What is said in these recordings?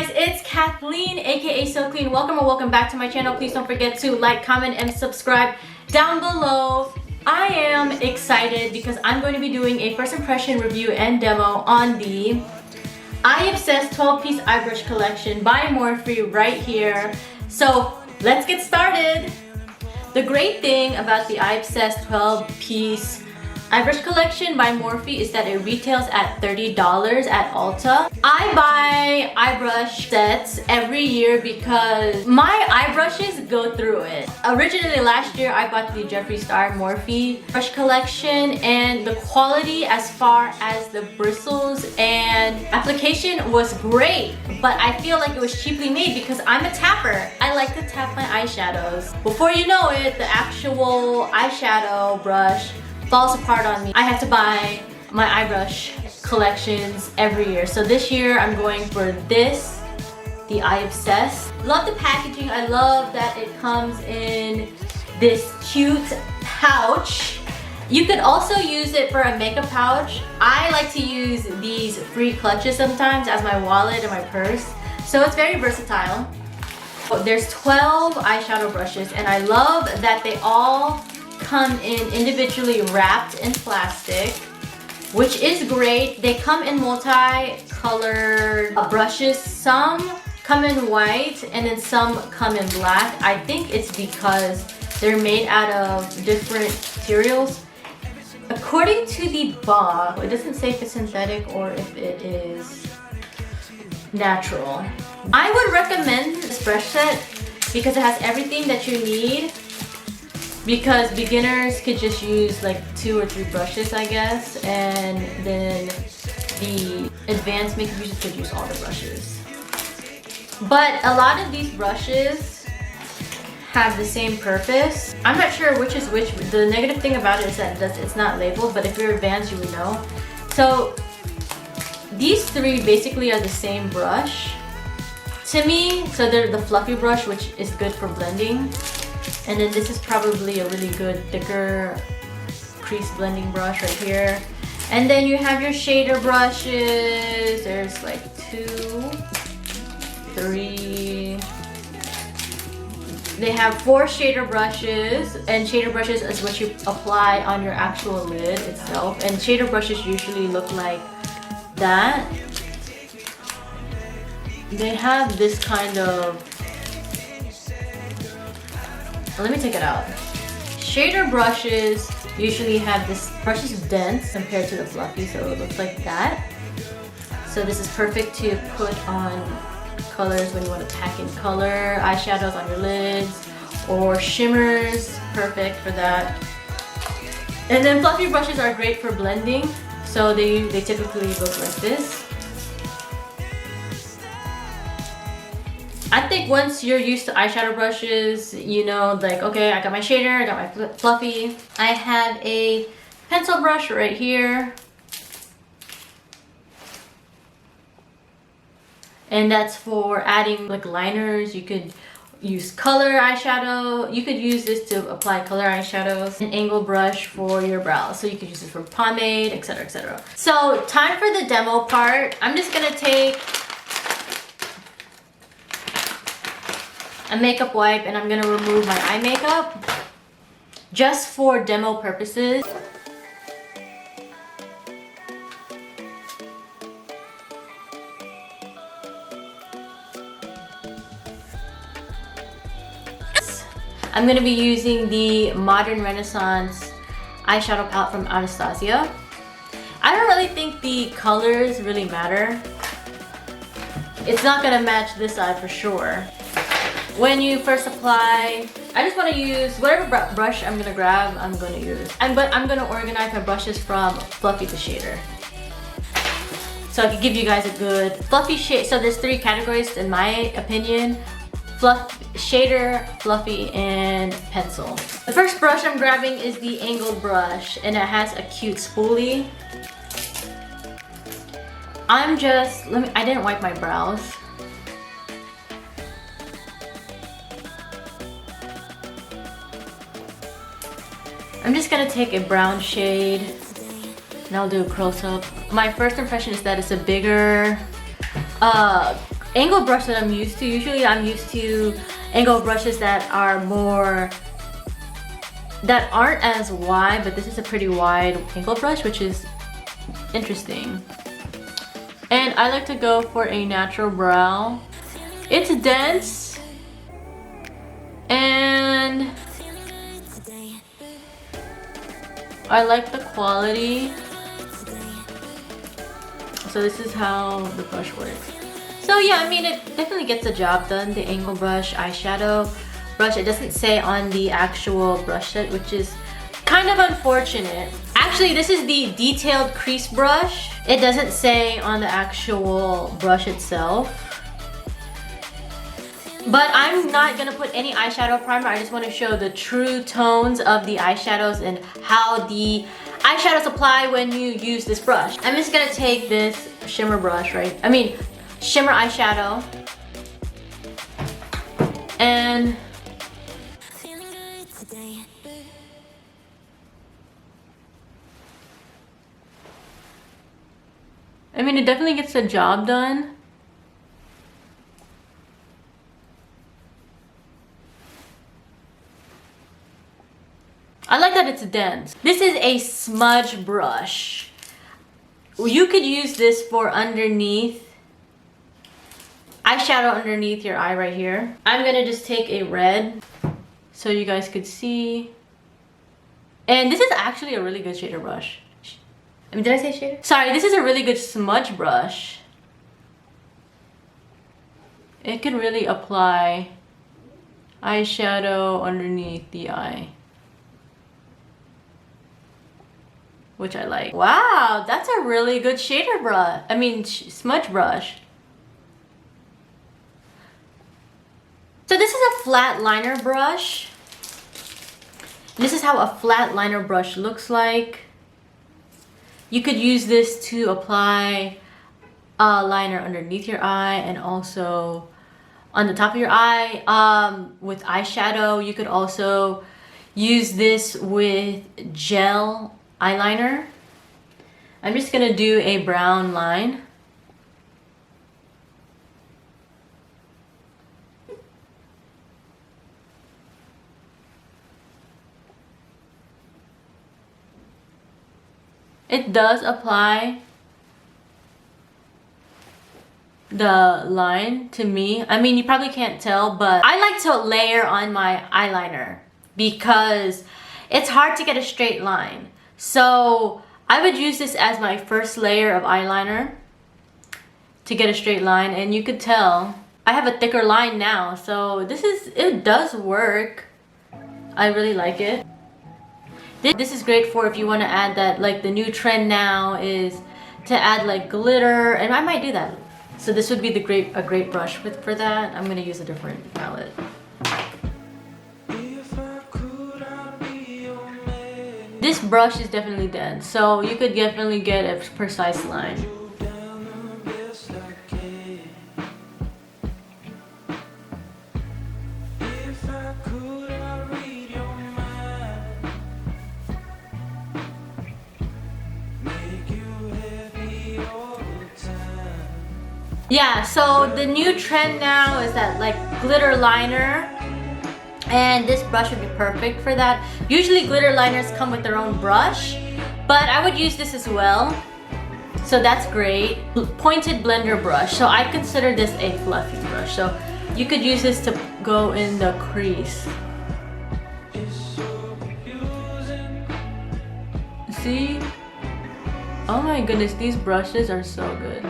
guys, it's Kathleen aka Soklene. Welcome back to my channel. Please don't forget to like, comment, and subscribe down below. I am excited because I'm going to be doing a first impression review and demo on the Eye Obsessed 12-piece eye brush collection by Morphe right here. So let's get started. The great thing about the Eye Obsessed 12-piece eye brush collection by Morphe is that it retails at $30 at Ulta. I buy eye brush sets every year because my eye brushes go through it. Originally last year I bought the Jeffree Star Morphe brush collection, and the quality as far as the bristles and application was great, but I feel like it was cheaply made because I'm a tapper. I like to tap my eyeshadows. Before you know it, the actual eyeshadow brush falls apart on me. I have to buy my eye brush collections every year. So this year I'm going for this, the Eye Obsessed. Love the packaging. I love that it comes in this cute pouch. You could also use it for a makeup pouch. I like to use these free clutches sometimes as my wallet and my purse. So it's very versatile. There's 12 eyeshadow brushes, and I love that they all come in individually wrapped in plastic, which is great. They come in multi-colored brushes. Some come in white and then some come in black. I think it's because they're made out of different materials. According to the box, it doesn't say if it's synthetic or if it is natural. I would recommend this brush set because it has everything that you need, because beginners could just use like 2 or 3 brushes, I guess, and then the advanced makeup users could use all the brushes. But a lot of these brushes have the same purpose. I'm not sure which is which. The negative thing about it is that it's not labeled, but if you're advanced you would know. So these 3 basically are the same brush to me. So they're the fluffy brush, which is good for blending. And then this is probably a really good thicker crease blending brush right here. And then you have your shader brushes. There's like 2, 3. They have 4 shader brushes, and shader brushes is what you apply on your actual lid itself. And shader brushes usually look like that. They have this kind of, let me take it out. Shader brushes usually have this, brush is dense compared to the fluffy, so it looks like that. So this is perfect to put on colors when you want to pack in color, eyeshadows on your lids, or shimmers, perfect for that. And then fluffy brushes are great for blending, so they typically look like this. I think once you're used to eyeshadow brushes, you know, like, okay, I got my shader, I got my fluffy. I have a pencil brush right here. And that's for adding like liners. You could use color eyeshadow. You could use this to apply color eyeshadows. An angle brush for your brows. So you could use this for pomade, etc., etc. So time for the demo part. I'm just gonna take a makeup wipe and I'm gonna remove my eye makeup just for demo purposes. I'm gonna be using the Modern Renaissance eyeshadow palette from Anastasia. I don't really think the colors really matter. It's not gonna match this eye for sure. When you first apply, I just want to use whatever brush I'm gonna grab, I'm gonna use. But I'm gonna organize my brushes from fluffy to shader, so I can give you guys a good fluffy shade. So there's 3 categories in my opinion: shader, fluffy, and pencil. The first brush I'm grabbing is the angled brush, and it has a cute spoolie. I didn't wipe my brows. I'm just gonna take a brown shade and I'll do a close-up. My first impression is that it's a bigger angle brush that I'm used to. Usually I'm used to angle brushes that are more, that aren't as wide, but this is a pretty wide angle brush, which is interesting. And I like to go for a natural brow. It's dense and I like the quality. So this is how the brush works. So yeah, I mean, it definitely gets the job done. The angle brush, eyeshadow brush, it doesn't say on the actual brush set, which is kind of unfortunate. Actually, this is the detailed crease brush. It doesn't say on the actual brush itself. But I'm not gonna put any eyeshadow primer. I just want to show the true tones of the eyeshadows and how the eyeshadows apply when you use this brush. I'm just gonna take this shimmer brush, shimmer eyeshadow, and I mean, it definitely gets the job done. I like that it's dense. This is a smudge brush. You could use this for underneath, eyeshadow underneath your eye right here. I'm gonna just take a red so you guys could see. And this is actually a really good shader brush. I mean, did I say shader? Sorry, this is a really good smudge brush. It can really apply eyeshadow underneath the eye, which I like. Wow, that's a really good shader brush. Smudge brush. So this is a flat liner brush. This is how a flat liner brush looks like. You could use this to apply a liner underneath your eye and also on the top of your eye with eyeshadow. You could also use this with gel eyeliner. I'm just gonna do a brown line. It does apply the line to me. I mean, you probably can't tell, but I like to layer on my eyeliner because it's hard to get a straight line. So I would use this as my first layer of eyeliner to get a straight line, and you could tell I have a thicker line now. So it does work. I really like it. This is great for if you want to add that, like the new trend now is to add like glitter, and I might do that. So this would be a great brush for that. I'm gonna use a different palette. This brush is definitely dense, so you could definitely get a precise line. Yeah, so the new trend now is that like glitter liner, and this brush would be perfect for that. Usually glitter liners come with their own brush, but I would use this as well. So that's great. Pointed blender brush. So I consider this a fluffy brush. So you could use this to go in the crease. See? Oh my goodness, these brushes are so good.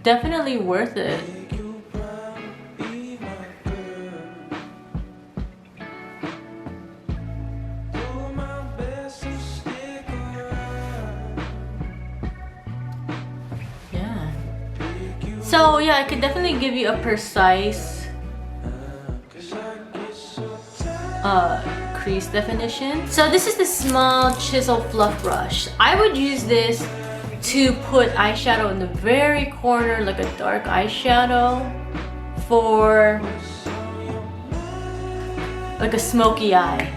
Definitely worth it. Yeah. So yeah, I could definitely give you a precise crease definition. So this is the small chisel fluff brush. I would use this to put eyeshadow in the very corner, like a dark eyeshadow for like a smoky eye.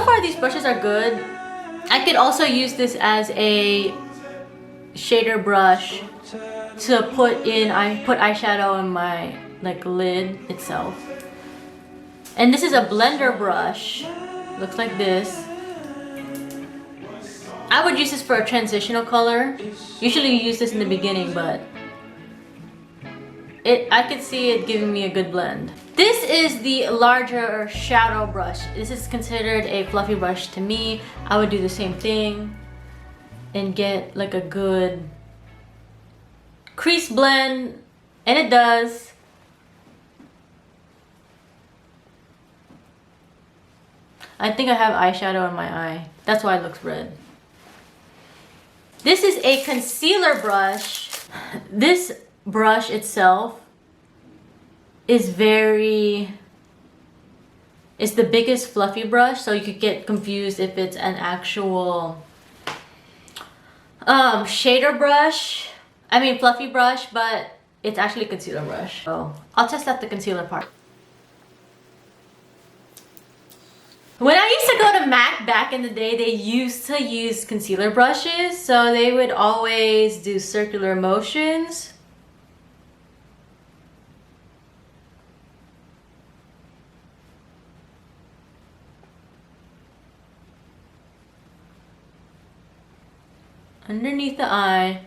far these brushes are good. I could also use this as a shader brush to put eyeshadow in my like lid itself. And this is a blender brush. Looks like this. I would use this for a transitional color. Usually you use this in the beginning, but I could see it giving me a good blend. This is the larger shadow brush. This is considered a fluffy brush to me. I would do the same thing and get like a good crease blend, and it does. I think I have eyeshadow in my eye. That's why it looks red. This is a concealer brush. This brush itself is it's the biggest fluffy brush, so you could get confused if it's an actual shader brush. I mean fluffy brush, but it's actually a concealer brush. So I'll test out the concealer part. When I used to go to MAC back in the day, they used to use concealer brushes, so they would always do circular motions. Underneath the eye.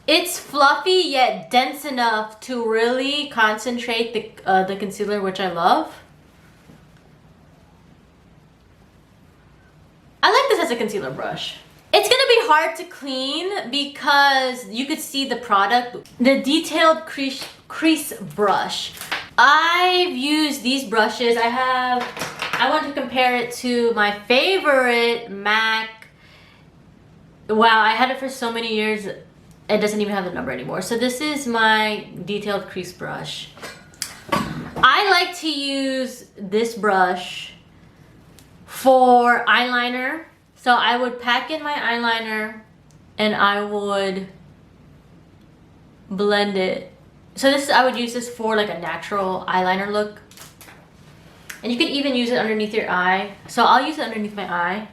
It's fluffy yet dense enough to really concentrate the concealer, which I love. I like this as a concealer brush. It's gonna be hard to clean because you could see the product. The detailed crease brush. I've used these brushes. I want to compare it to my favorite MAC. Wow, I had it for so many years. It doesn't even have the number anymore. So this is my detailed crease brush. I like to use this brush for eyeliner. So I would pack in my eyeliner and I would blend it. So I would use this for like a natural eyeliner look. And you can even use it underneath your eye. So I'll use it underneath my eye.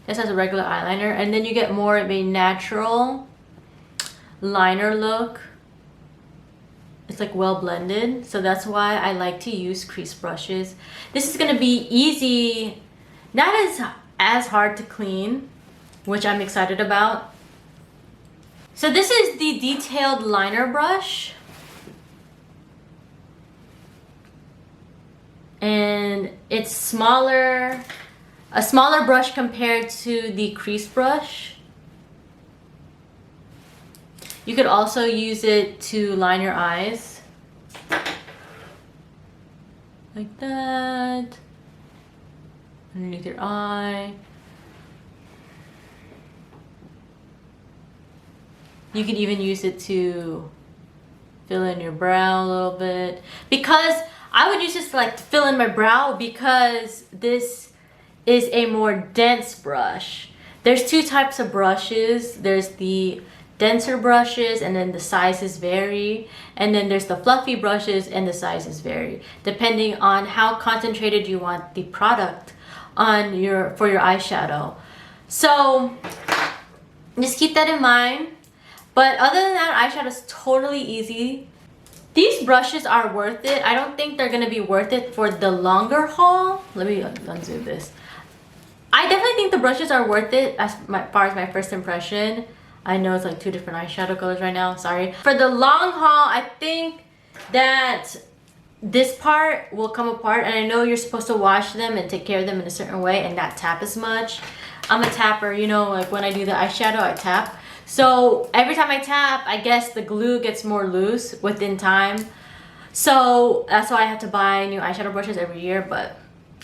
Just as a regular eyeliner, and then you get more of a natural liner look. It's like well blended, so that's why I like to use crease brushes. This is gonna be easy, not as hard to clean, which I'm excited about. So this is the detailed liner brush. And it's smaller. A smaller brush compared to the crease brush. You could also use it to line your eyes. Like that. Underneath your eye. You could even use it to fill in your brow a little bit. Because I would use this to like fill in my brow because this is a more dense brush. There's two types of brushes. There's the denser brushes and then the sizes vary. And then there's the fluffy brushes and the sizes vary depending on how concentrated you want the product on for your eyeshadow. So just keep that in mind. But other than that, eyeshadow is totally easy. These brushes are worth it. I don't think they're gonna be worth it for the longer haul. Let me undo this. I definitely think the brushes are worth it as far as my first impression. I know it's like two different eyeshadow colors right now, sorry. For the long haul, I think that this part will come apart, and I know you're supposed to wash them and take care of them in a certain way and not tap as much. I'm a tapper, you know, like when I do the eyeshadow, I tap. So every time I tap, I guess the glue gets more loose within time. So that's why I have to buy new eyeshadow brushes every year, but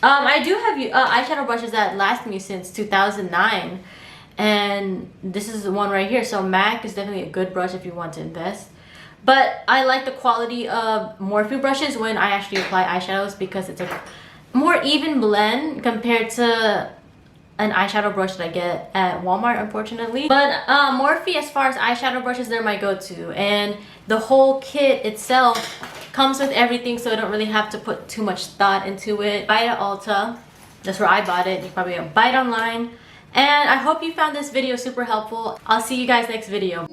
I do have eyeshadow brushes that last me since 2009, and this is the one right here. So MAC is definitely a good brush if you want to invest. But I like the quality of Morphe brushes when I actually apply eyeshadows because it's like more even blend compared to an eyeshadow brush that I get at Walmart, unfortunately. But Morphe, as far as eyeshadow brushes, they're my go-to, and the whole kit itself comes with everything, so I don't really have to put too much thought into it. Buy it at Ulta. That's where I bought it. You probably can buy it online. And I hope you found this video super helpful. I'll see you guys next video.